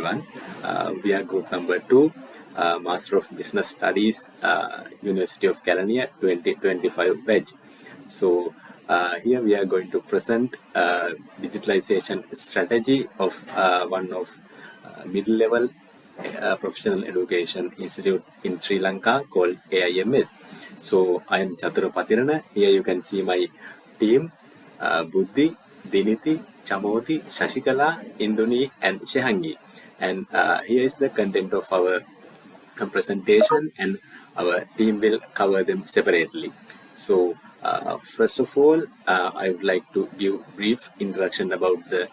everyone. We are group number 2, Master of Business Studies, University of Kelaniya 2025 batch. So here we are going to present digitalization strategy of one of middle-level professional education institute in Sri Lanka called AIMS. So I am Chatura Patirana. Here you can see my team, Buddhi, Diniti, Chamoti, Shashikala, Induni, and Shehangi. And here is the content of our presentation, and our team will cover them separately. So first of all, I would like to give brief introduction about the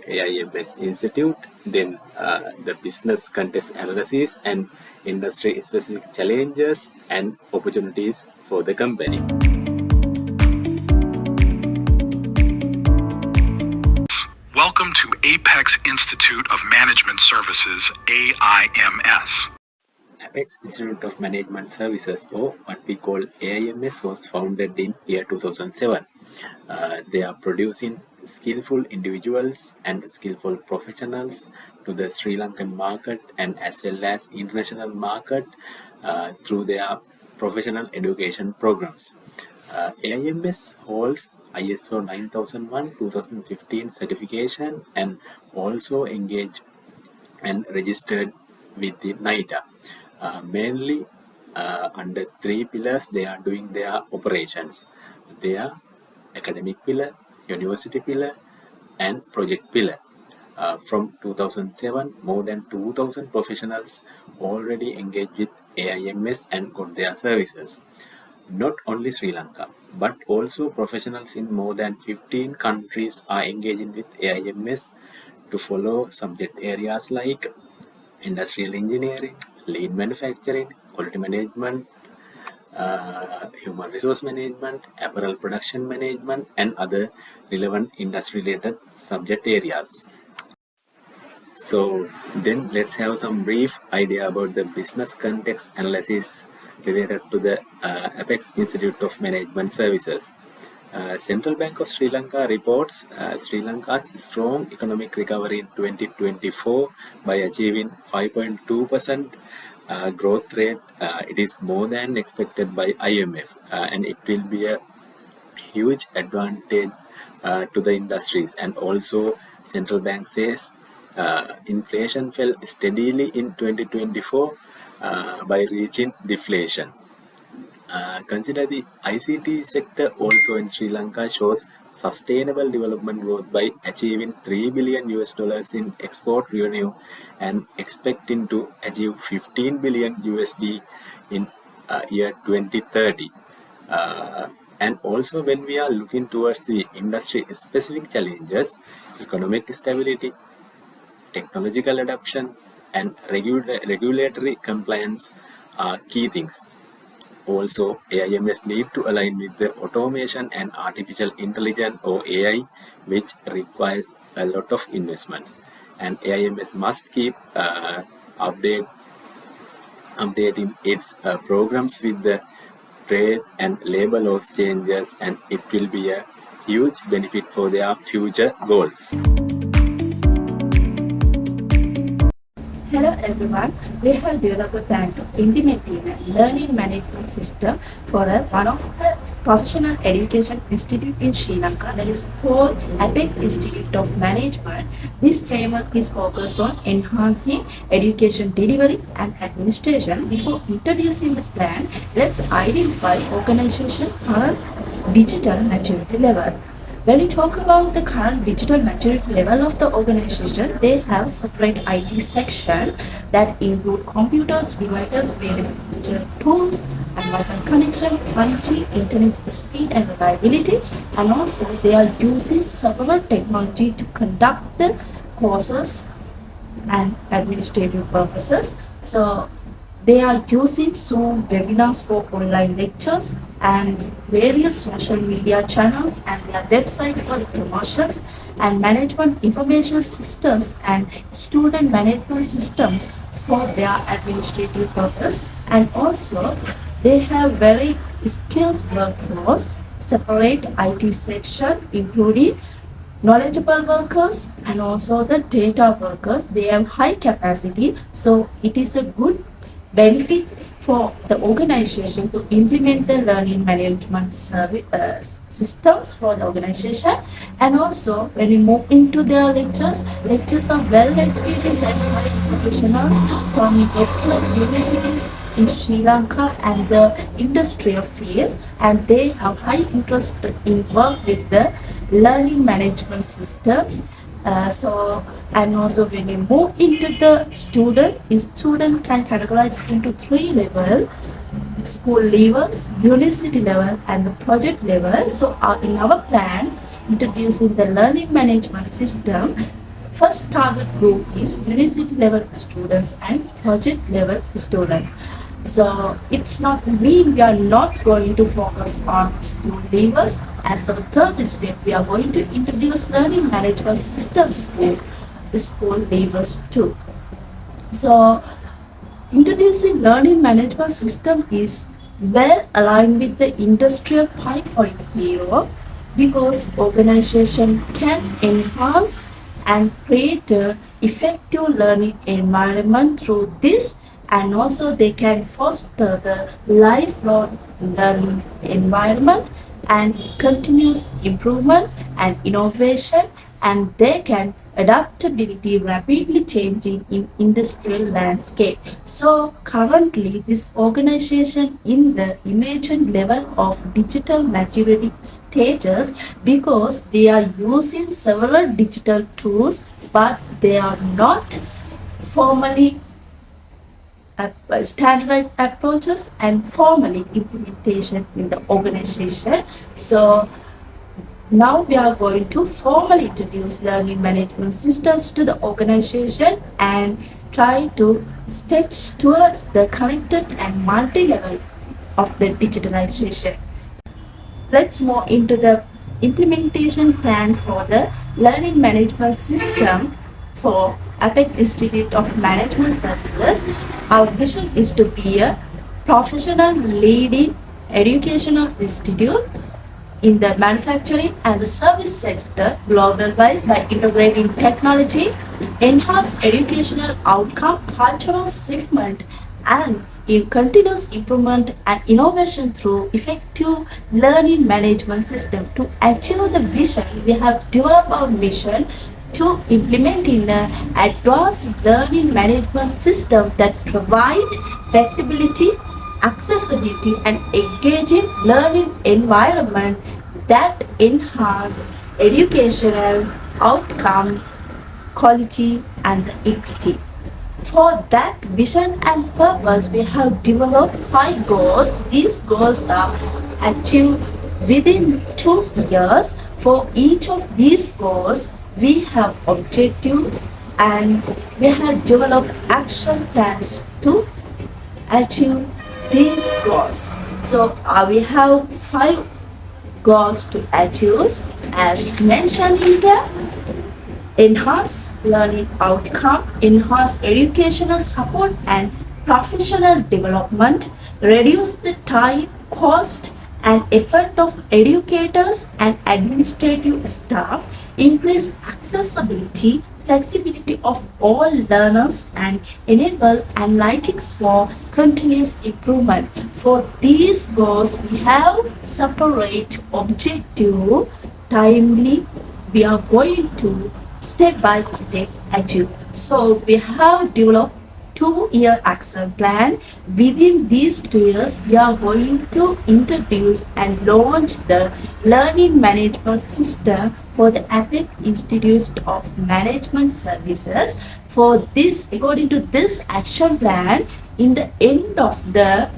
AIMS Institute, then the business context analysis and industry specific challenges and opportunities for the company. Welcome to Apex Institute of Management Services, AIMS. Apex Institute of Management Services, or what we call AIMS, was founded in year 2007. They are producing skillful individuals and skillful professionals to the Sri Lankan market and as well as international market through their professional education programs. AIMS holds ISO 9001-2015 certification and also engaged and registered with the NIDA. Mainly under 3 pillars they are doing their operations. They are academic pillar, university pillar, and project pillar. From 2007, more than 2,000 professionals already engaged with AIMS and got their services. Not only Sri Lanka, but also professionals in more than 15 countries are engaging with AIMS to follow subject areas like industrial engineering, lean manufacturing, quality management, human resource management, apparel production management, and other relevant industry-related subject areas. So then let's have some brief idea about the business context analysis related to the Apex Institute of Management Services. Central Bank of Sri Lanka reports Sri Lanka's strong economic recovery in 2024 by achieving 5.2% growth rate. It is more than expected by IMF, and it will be a huge advantage to the industries. And also central bank says inflation fell steadily in 2024 by reaching deflation. Consider the ICT sector also in Sri Lanka shows sustainable development growth by achieving $3 billion in export revenue and expecting to achieve 15 billion USD in year 2030. And also when we are looking towards the industry specific challenges, economic stability, technological adoption, and regulatory compliance are key things. Also, AIMS need to align with the automation and artificial intelligence or AI, which requires a lot of investments. And AIMS must keep updating its programs with the trade and labor laws changes, and it will be a huge benefit for their future goals. Hello everyone, we have developed a plan to implement a learning management system for one of the professional education institute in Sri Lanka, that is called Apex Institute of Management. This framework is focused on enhancing education delivery and administration. Before introducing the plan, let's identify organization current digital maturity level. When we talk about the current digital maturity level of the organization, they have separate IT section that include computers, devices, various digital tools, and Wi-Fi connection, 5G, internet speed and reliability, and also they are using several technology to conduct the courses and administrative purposes. So they are using Zoom webinars for online lectures and various social media channels and their website for the promotions and management information systems and student management systems for their administrative purpose. And also they have very skills workforce, separate IT section including knowledgeable workers and also the data workers. They have high capacity, so it is a good benefit for the organization to implement the learning management systems for the organization. And also when we move into their lectures are well experienced and high professionals from different universities in Sri Lanka and the industrial fields, and they have high interest in work with the learning management systems. And also when we move into the student can categorize into three level: school levels, university level, and the project level. So in our plan, introducing the learning management system, first target group is university level students and project level students. So it's not mean we are not going to focus on school levels. As a third step, we are going to introduce learning management systems for the school levels too. So introducing learning management system is well aligned with the industrial 5.0 because organization can enhance and create a effective learning environment through this, and also they can foster the lifelong learning environment and continuous improvement and innovation, and they can adaptability rapidly changing in industrial landscape. So currently this organization in the emergent level of digital maturity stages because they are using several digital tools, but they are not formally standardized approaches and formally implementation in the organization. So now we are going to formally introduce learning management systems to the organization and try to steps towards the connected and multi-level of the digitalization. Let's move into the implementation plan for the learning management system for APEC Institute of Management Services. Our vision is to be a professional leading educational institute in the manufacturing and the service sector global-wise by integrating technology, enhance educational outcome, cultural shiftment, and in continuous improvement and innovation through effective learning management system. To achieve the vision, we have developed our mission to implement in an advanced learning management system that provide flexibility, accessibility, and engaging learning environment that enhance educational outcome, quality, and equity. For that vision and purpose, we have developed 5 goals. These goals are achieved within 2 years. For each of these goals, we have objectives and we have developed action plans to achieve these goals. So we have 5 goals to achieve as mentioned in the enhance learning outcome, enhance educational support and professional development, reduce the time, cost and effort of educators and administrative staff, increase accessibility, flexibility of all learners and enable analytics for continuous improvement. For these goals, we have separate objective, timely, we are going to step by step achieve. So we have developed 2-year action plan. Within these 2 years, we are going to introduce and launch the learning management system for the APEC Institute of Management Services. For this, according to this action plan, in the end of the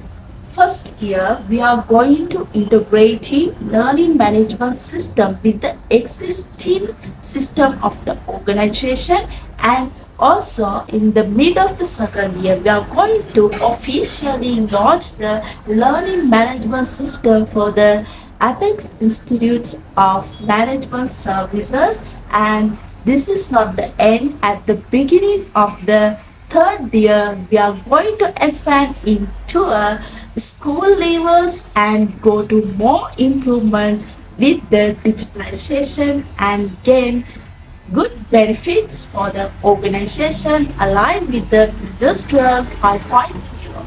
first year, we are going to integrating learning management system with the existing system of the organization, and also in the mid of the second year, we are going to officially launch the learning management system for the APEC Institute of Management Services. And this is not the end. At the beginning of the third year, we are going to expand into a school levels and go to more improvement with the digitalization and gain good benefits for the organization aligned with the Industrial 5.0.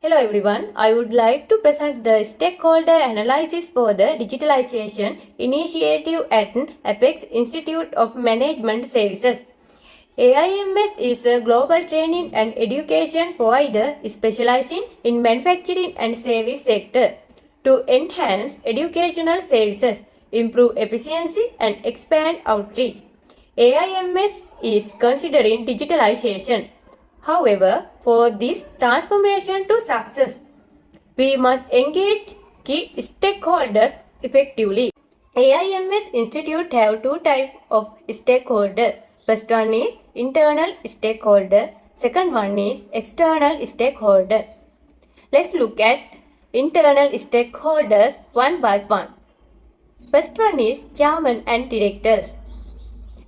Hello everyone, I would like to present the stakeholder analysis for the digitalization initiative at Apex Institute of Management Services. AIMS is a global training and education provider specializing in manufacturing and service sector to enhance educational services, improve efficiency and expand outreach. AIMS is considering digitalization. However, for this transformation to success, we must engage key stakeholders effectively. AIMS Institute have two types of stakeholder. First one is internal stakeholder. Second one is external stakeholder. Let's look at internal stakeholders one by one. First one is chairman and directors.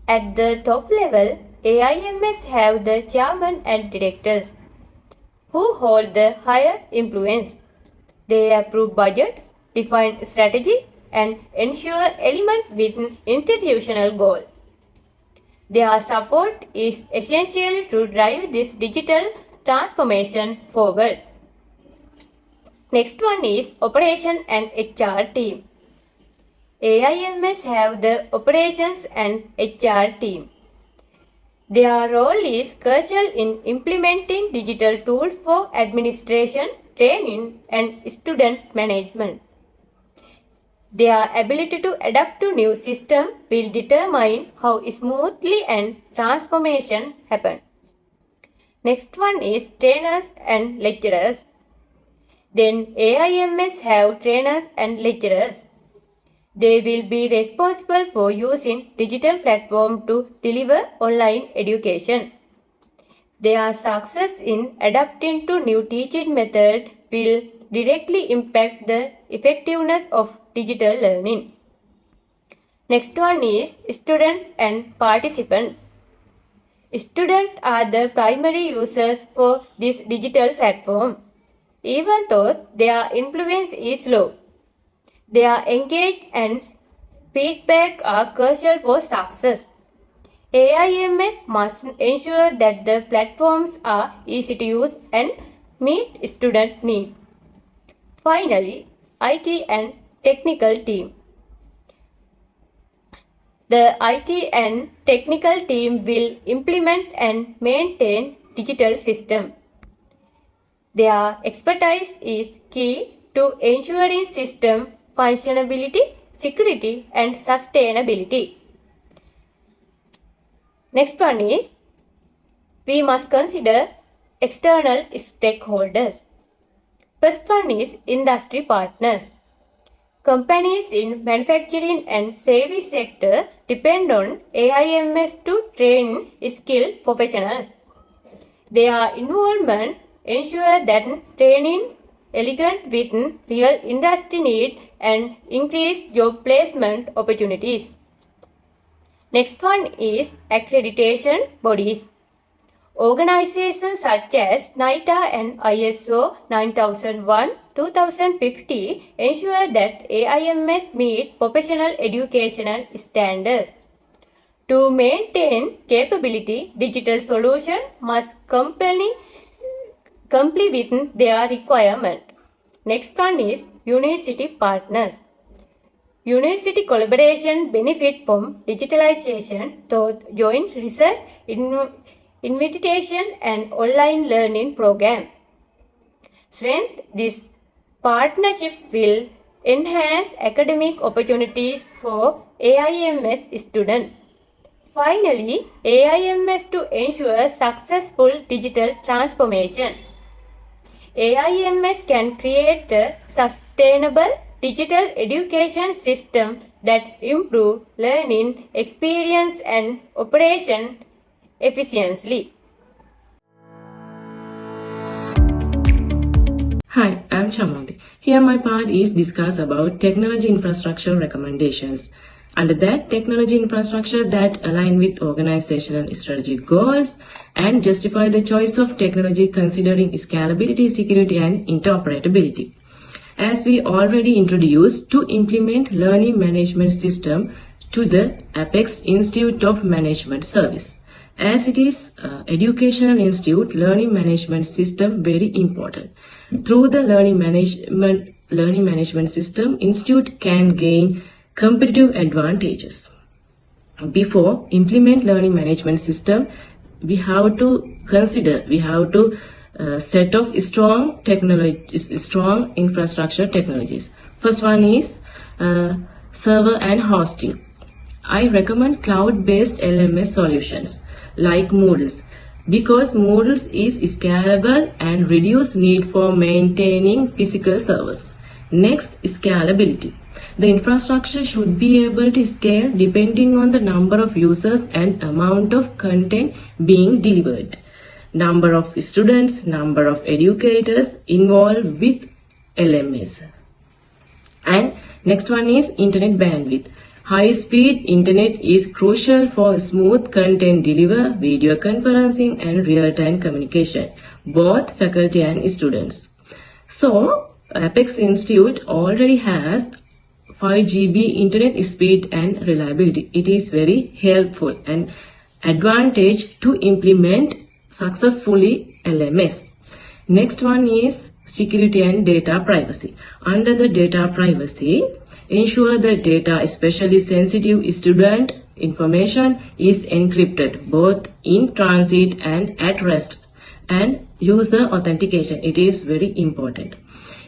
At the top level, AIMS have the chairman and directors who hold the highest influence. They approve budgets, define strategy, and ensure alignment with institutional goals. Their support is essential to drive this digital transformation forward. Next one is operation and HR team. AIMS have the operations and HR team. Their role is crucial in implementing digital tools for administration, training, and student management. Their ability to adapt to new systems will determine how smoothly and transformation happen. Next one is trainers and lecturers. Then AIMS have trainers and lecturers. They will be responsible for using digital platform to deliver online education. Their success in adapting to new teaching method will directly impact the effectiveness of digital learning. Next one is student and participant. Students are the primary users for this digital platform. Even though their influence is low, their engagement and feedback are crucial for success. AIMS must ensure that the platforms are easy to use and meet student needs. Finally, IT and technical team. The IT and technical team will implement and maintain digital system. Their expertise is key to ensuring system functionality, security, and sustainability. Next one is, we must consider external stakeholders. First one is industry partners. Companies in manufacturing and service sector depend on AIMS to train skilled professionals. Their involvement ensures that training aligns with real industry needs and increase job placement opportunities. Next one is accreditation bodies. Organizations such as NITA and ISO 9001-2050 ensure that AIMS meet professional educational standards. To maintain capability, digital solutions must comply with their requirement. Next one is university partners. University collaboration benefit from digitalization through joint research, invitation and online learning program. Strength this partnership will enhance academic opportunities for AIMS students. Finally, AIMS to ensure successful digital transformation. AIMS can create a sustainable digital education system that improve learning experience and operation efficiently. Hi, I'm Chamali. Here my part is discuss about technology infrastructure recommendations. Under that, technology infrastructure that align with organizational strategic goals and justify the choice of technology considering scalability, security and interoperability. as we already introduced, to implement learning management system to the Apex Institute of Management Service. As it is educational institute, learning management system very important. Through the learning management system, institute can gain competitive advantages. Before implement learning management system, we have to set of strong infrastructure technologies. First one is server and hosting. I recommend cloud-based LMS solutions like Moodle, because Moodle is scalable and reduce need for maintaining physical servers. Next, scalability. The infrastructure should be able to scale depending on the number of users and amount of content being delivered, number of students, number of educators involved with LMS. And next one is internet bandwidth. High-speed internet is crucial for smooth content delivery, video conferencing, and real-time communication, both faculty and students. So, Apex Institute already has 5 GB internet speed and reliability. It is very helpful and advantage to implement successfully LMS. Next one is security and data privacy. Under the data privacy, ensure that data, especially sensitive student information, is encrypted both in transit and at rest, and user authentication. It is very important.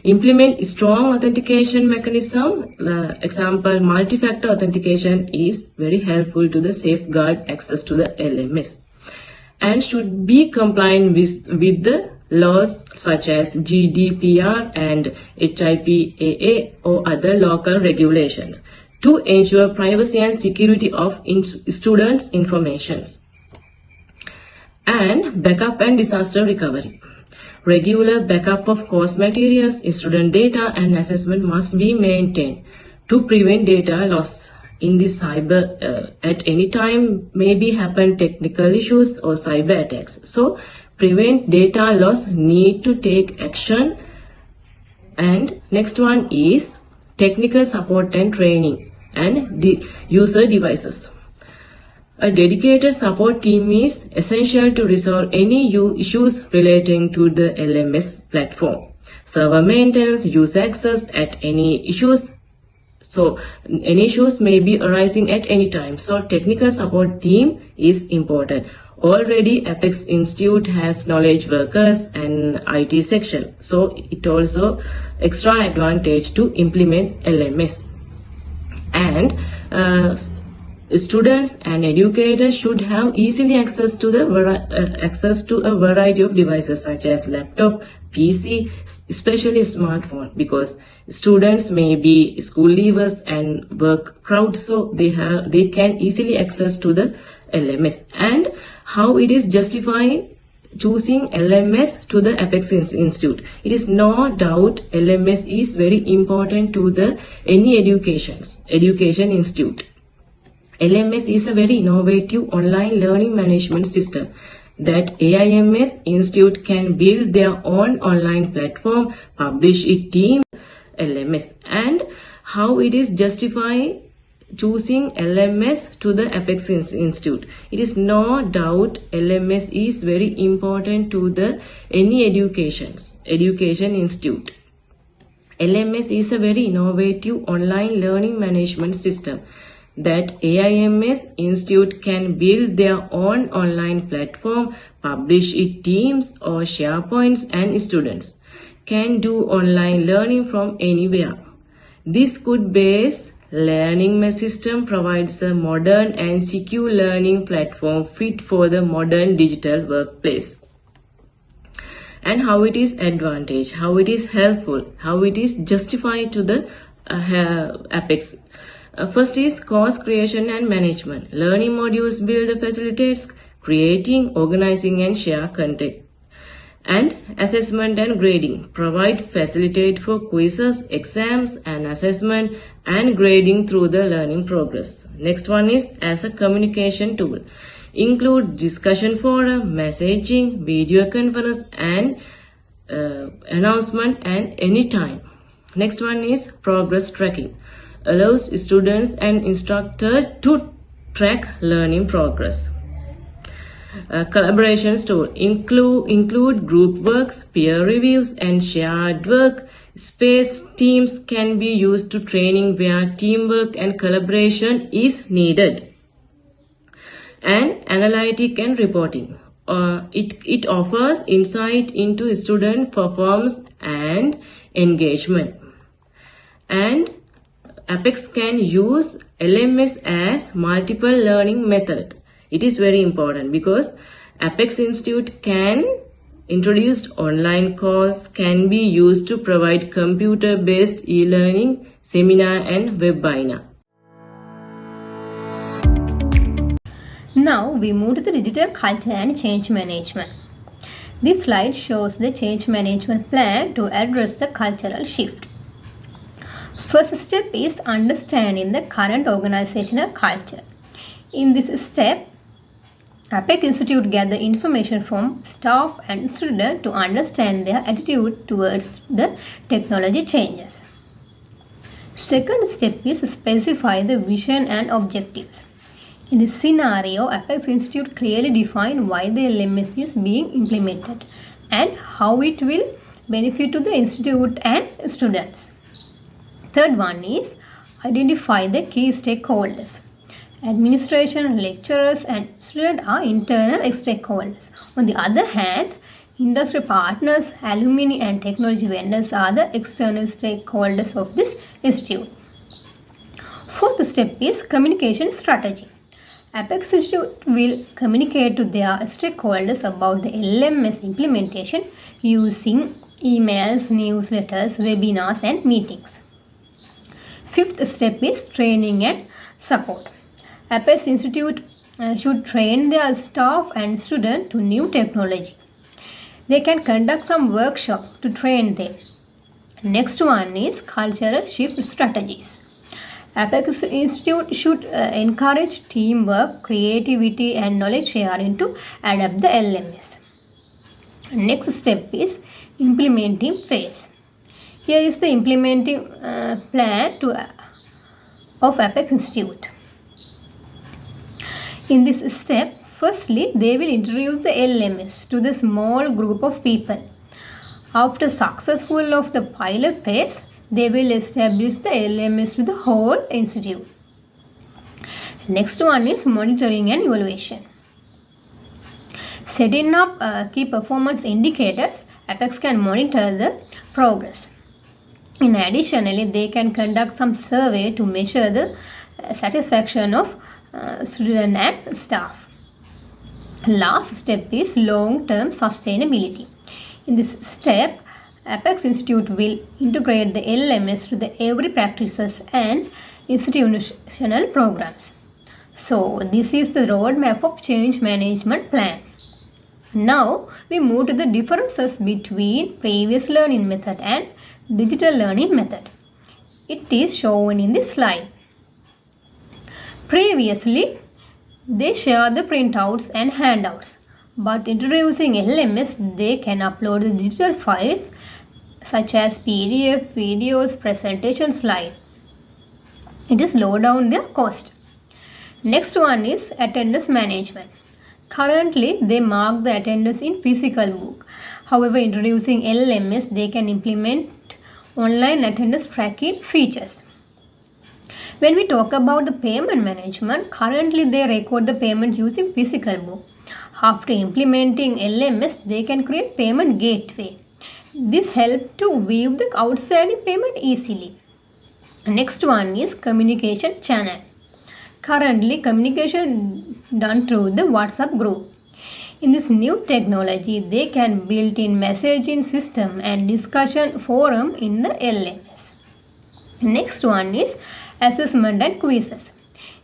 Implement strong authentication mechanism. Example, multi-factor authentication is very helpful to the safeguard access to the LMS, and should be compliant with the laws such as GDPR and HIPAA or other local regulations to ensure privacy and security of students' information. And backup and disaster recovery. Regular backup of course materials, student data, and assessment must be maintained to prevent data loss. In the cyber, at any time maybe happen technical issues or cyber attacks. So, prevent data loss, need to take action. And next one is technical support and training and user devices. A dedicated support team is essential to resolve any issues relating to the LMS platform. Server maintenance, user access at any issues. So, any issues may be arising at any time. So, technical support team is important. Already, Apex Institute has knowledge workers and IT section. So, it also extra advantage to implement LMS. And students and educators should have easily access to a variety of devices such as laptop, PC, especially smartphone, because students may be school leavers and work crowd, so they can easily access to the LMS. And how it is justifying choosing LMS to the Apex Institute. It is no doubt LMS is very important to any education institute. LMS is a very innovative online learning management system that AIMS Institute can build their own online platform, publish it team LMS. And how it is justifying choosing LMS to the Apex Institute. It is no doubt LMS is very important to any education institute. LMS is a very innovative online learning management system that AIMS Institute can build their own online platform, publish it teams or SharePoints, and students can do online learning from anywhere. This good base learning system provides a modern and secure learning platform fit for the modern digital workplace. And how it is advantage, how it is helpful, how it is justified to the Apex. First is course creation and management. Learning modules build facilitates creating, organizing, and share content. And assessment and grading provide facilitate for quizzes, exams, and assessment and grading through the learning progress. Next one is as a communication tool. Include discussion forum, messaging, video conference, and announcement and anytime. Next one is progress tracking. Allows students and instructors to track learning progress. Collaboration tool include group works, peer reviews, and shared work. Space teams can be used to training where teamwork and collaboration is needed. And analytic and reporting. It offers insight into student performance and engagement. And Apex can use LMS as multiple learning method. It is very important because Apex Institute can introduce online course, can be used to provide computer-based e-learning, seminar and webinar. Now we move to the digital culture and change management. This slide shows the change management plan to address the cultural shift. First step is understanding the current organizational culture. In this step, Apex Institute gather information from staff and students to understand their attitude towards the technology changes. Second step is specify the vision and objectives. In this scenario, Apex Institute clearly define why the LMS is being implemented and how it will benefit to the institute and students. Third one is identify the key stakeholders. Administration, lecturers and students are internal stakeholders. On the other hand, industry partners, alumni and technology vendors are the external stakeholders of this institute. Fourth step is communication strategy. Apex Institute will communicate to their stakeholders about the LMS implementation using emails, newsletters, webinars and meetings. Fifth step is training and support. Apex Institute should train their staff and students to new technology. They can conduct some workshop to train them. Next one is cultural shift strategies. Apex Institute should encourage teamwork, creativity and knowledge sharing to adapt the LMS. Next step is implementing phase. Here is the implementing plan of Apex Institute. In this step, firstly, they will introduce the LMS to the small group of people. After successful of the pilot phase, they will establish the LMS to the whole institute. Next one is monitoring and evaluation. Setting up key performance indicators, Apex can monitor the progress. In additionally, they can conduct some survey to measure the satisfaction of student and staff. Last step is long-term sustainability. In this step, Apex Institute will integrate the LMS to the every practices and institutional programs. So this is the roadmap of change management plan. Now we move to the differences between previous learning method and digital learning method. It is shown in this slide. Previously, they share the printouts and handouts, but introducing LMS, they can upload the digital files such as PDF, videos, presentation slide. It is low down their cost. Next one is attendance management. Currently, they mark the attendance in physical book. However, introducing LMS, they can implement online attendance tracking features. When we talk about the payment management, currently they record the payment using physical book. After implementing LMS, they can create payment gateway. This helps to view the outstanding payment easily. Next one is communication channel. Currently, communication done through the WhatsApp group. In this new technology, they can build in messaging system and discussion forum in the LMS. Next one is assessment and quizzes.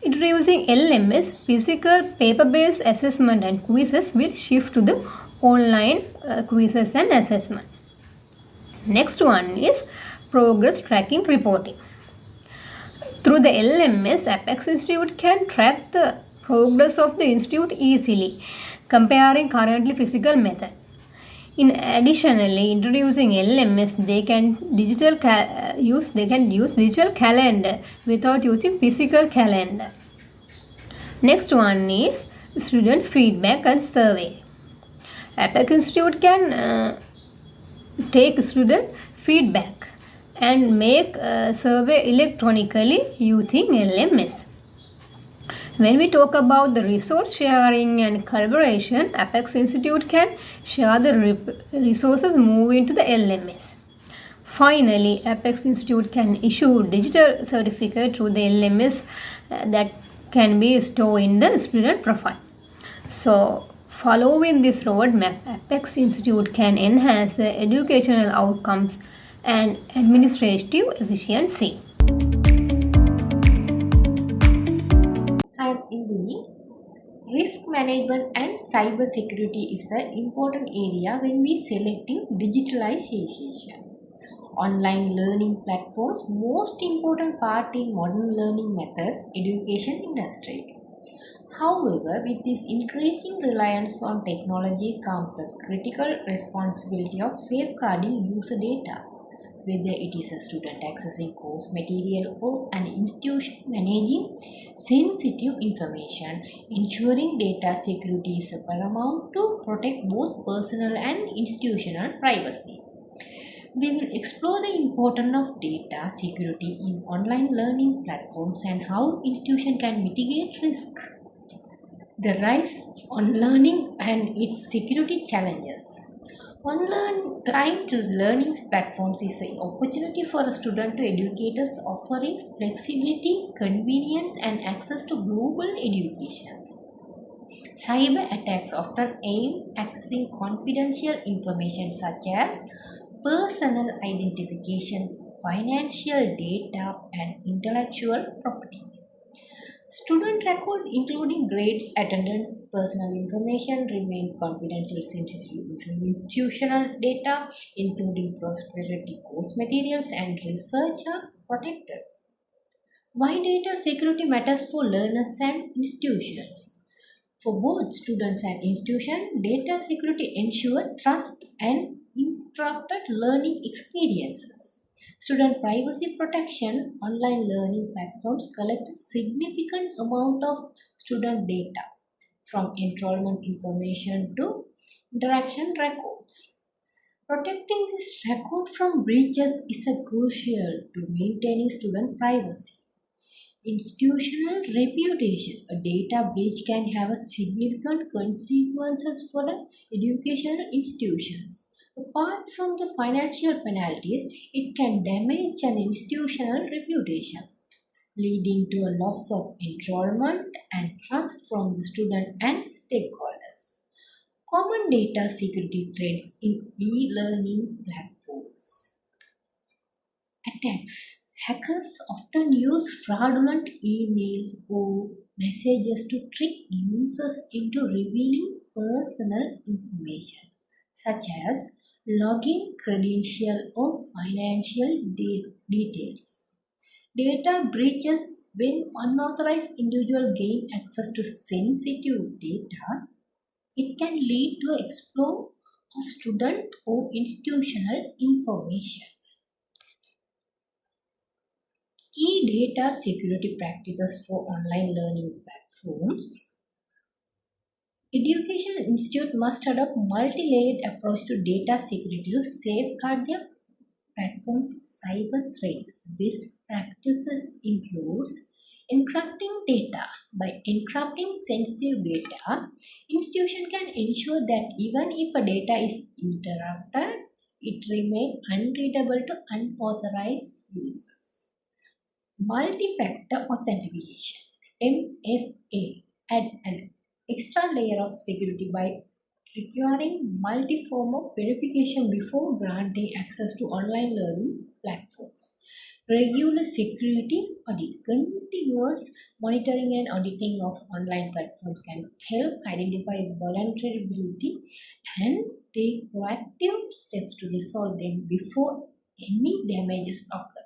Introducing LMS, physical paper-based assessment and quizzes will shift to the online quizzes and assessment. Next one is progress tracking reporting. Through the LMS, Apex Institute can track the progress of the institute easily, comparing currently physical method. In additionally, introducing LMS, they can use digital calendar without using physical calendar. Next one is student feedback and survey. Apex Institute can take student feedback and make a survey electronically using LMS. When we talk about the resource sharing and collaboration, Apex Institute can share the resources moving to the LMS. Finally, Apex Institute can issue digital certificate through the LMS that can be stored in the student profile. So, following this roadmap, Apex Institute can enhance the educational outcomes and administrative efficiency. I am Induni. Risk management and cyber security is an important area when we selecting digitalization. Online learning platforms most important part in modern learning methods education industry. However, with this increasing reliance on technology comes the critical responsibility of safeguarding user data. Whether it is a student accessing course material or an institution managing sensitive information, ensuring data security is paramount to protect both personal and institutional privacy. We will explore the importance of data security in online learning platforms and how institution can mitigate risk. The rise on learning and its security challenges. Online learning platforms is an opportunity for a student to educators offering flexibility, convenience and access to global education. Cyber attacks often aim accessing confidential information such as personal identification, financial data and intellectual property. Student record including grades, attendance, personal information remain confidential. Sensitive institutional data including proprietary course materials and research are protected. Why data security matters for learners and institutions? For both students and institutions, data security ensures trust and uninterrupted learning experiences. Student privacy protection, online learning platforms collect a significant amount of student data from enrollment information to interaction records. Protecting this record from breaches is crucial to maintaining student privacy. Institutional reputation. A data breach can have significant consequences for educational institutions. Apart from the financial penalties, it can damage an institutional reputation, leading to a loss of enrollment and trust from the student and stakeholders. Common data security threats in e-learning platforms. Attacks. Hackers often use fraudulent emails or messages to trick users into revealing personal information, such as login credential or financial details. Data breaches when unauthorized individuals gain access to sensitive data. It can lead to exploit of student or institutional information. Key data security practices for online learning platforms. Education institute must adopt multi-layered approach to data security to safeguard their platform from cyber threats. Best practices includes encrypting data. By encrypting sensitive data, institution can ensure that even if a data is interrupted, it remains unreadable to unauthorized users. Multi-factor authentication (MFA) adds an extra layer of security by requiring multi-form of verification before granting access to online learning platforms. Regular security audits. Continuous monitoring and auditing of online platforms can help identify vulnerability and take proactive steps to resolve them before any damages occur.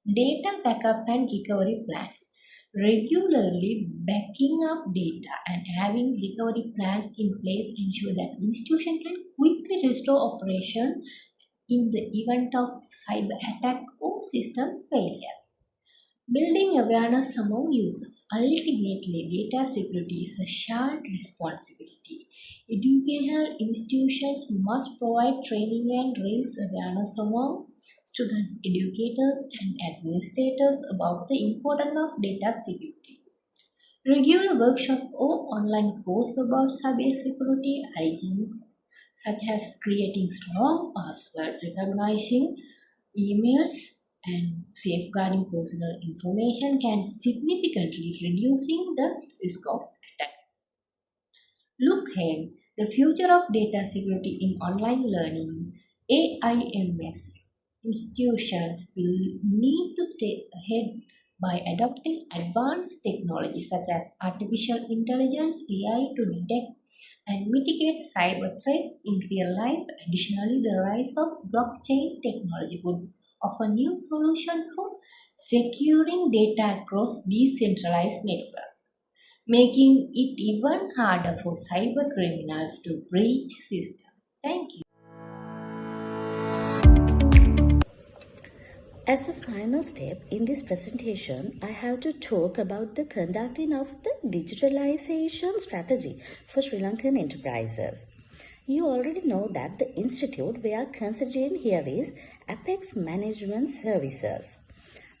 Data backup and recovery plans. Regularly backing up data and having recovery plans in place ensure that institution can quickly restore operation in the event of cyber attack or system failure. Building awareness among users. Ultimately, data security is a shared responsibility. Educational institutions must provide training and raise awareness among students, educators, and administrators about the importance of data security. Regular workshop or online course about cybersecurity hygiene, such as creating strong password, recognizing emails, and safeguarding personal information can significantly reducing the risk of attack. Look ahead, the future of data security in online learning, AIMS. Institutions will need to stay ahead by adopting advanced technologies such as artificial intelligence, AI, to detect and mitigate cyber threats in real life. Additionally, the rise of blockchain technology would offer new solutions for securing data across decentralized networks, making it even harder for cyber criminals to breach systems. Thank you. As a final step in this presentation, I have to talk about the conducting of the digitalization strategy for Sri Lankan enterprises. You already know that the institute we are considering here is Apex Management Services.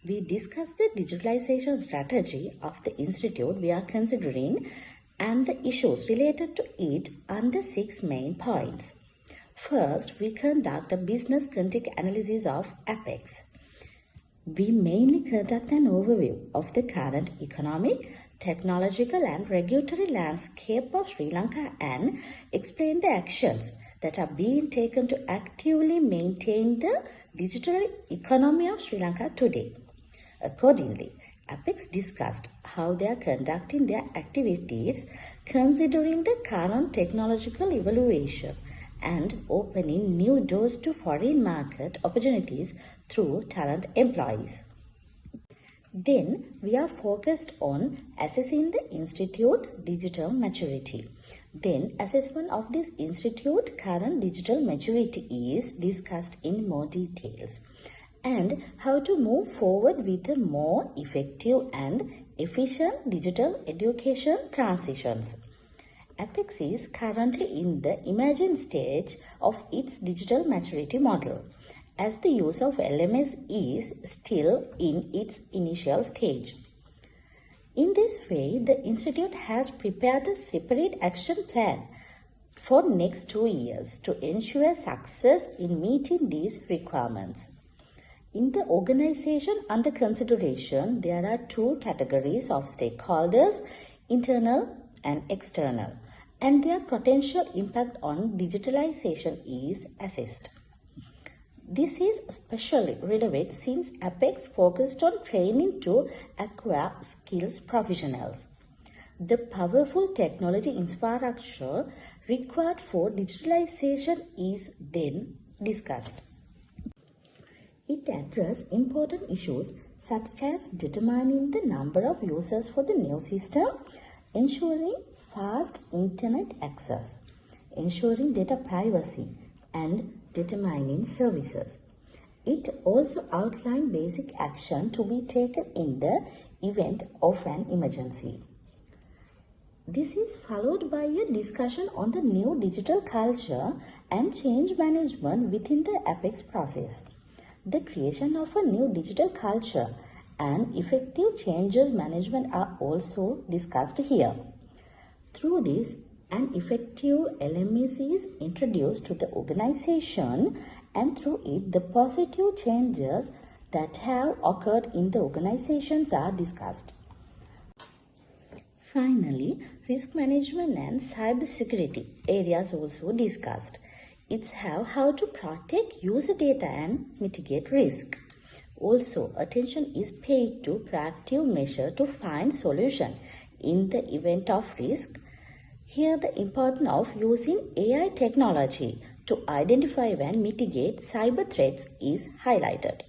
We discussed the digitalization strategy of the institute we are considering and the issues related to it under 6 main points. First, we conduct a business context analysis of Apex. We mainly conduct an overview of the current economic, technological and regulatory landscape of Sri Lanka and explain the actions that are being taken to actively maintain the digital economy of Sri Lanka today. Accordingly, Apex discussed how they are conducting their activities considering the current technological evaluation and opening new doors to foreign market opportunities through talent employees. Then we are focused on assessing the institute digital maturity. Then assessment of this institute current digital maturity is discussed in more details and how to move forward with a more effective and efficient digital education transitions. Apex is currently in the emerging stage of its digital maturity model, as the use of LMS is still in its initial stage. In this way, the Institute has prepared a separate action plan for next 2 years to ensure success in meeting these requirements. In the organization under consideration, there are 2 categories of stakeholders, internal and external, and their potential impact on digitalization is assessed. This is especially relevant since Apex focused on training to acquire skills professionals. The powerful technology infrastructure required for digitalization is then discussed. It addresses important issues such as determining the number of users for the new system, ensuring fast internet access, ensuring data privacy, and determining services. It also outlined basic action to be taken in the event of an emergency. This is followed by a discussion on the new digital culture and change management within the Apex process. The creation of a new digital culture and effective changes management are also discussed here. Through this, an effective LMS is introduced to the organization, and through it, the positive changes that have occurred in the organizations are discussed. Finally, risk management and cybersecurity areas also discussed. It's how to protect user data and mitigate risk. Also, attention is paid to proactive measure to find solution in the event of risk. Here, the importance of using AI technology to identify and mitigate cyber threats is highlighted.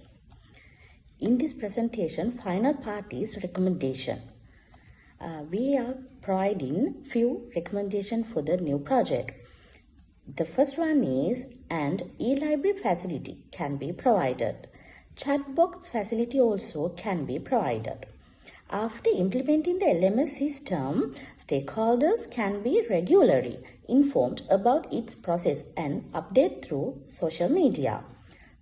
In this presentation, final part is recommendation. We are providing few recommendations for the new project. The first one is an e-library facility can be provided. Chat box facility also can be provided. After implementing the LMS system, stakeholders can be regularly informed about its process and update through social media.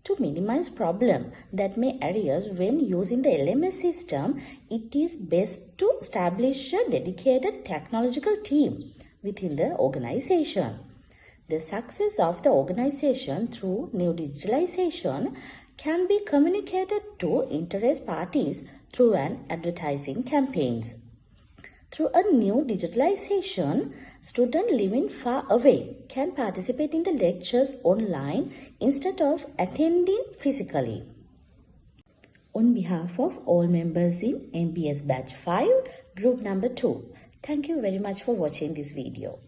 To minimize problems that may arise when using the LMS system, it is best to establish a dedicated technological team within the organization. The success of the organization through new digitalization can be communicated to interest parties through an advertising campaigns. Through a new digitalization, students living far away can participate in the lectures online instead of attending physically. On behalf of all members in MBS Batch 5, Group Number 2, thank you very much for watching this video.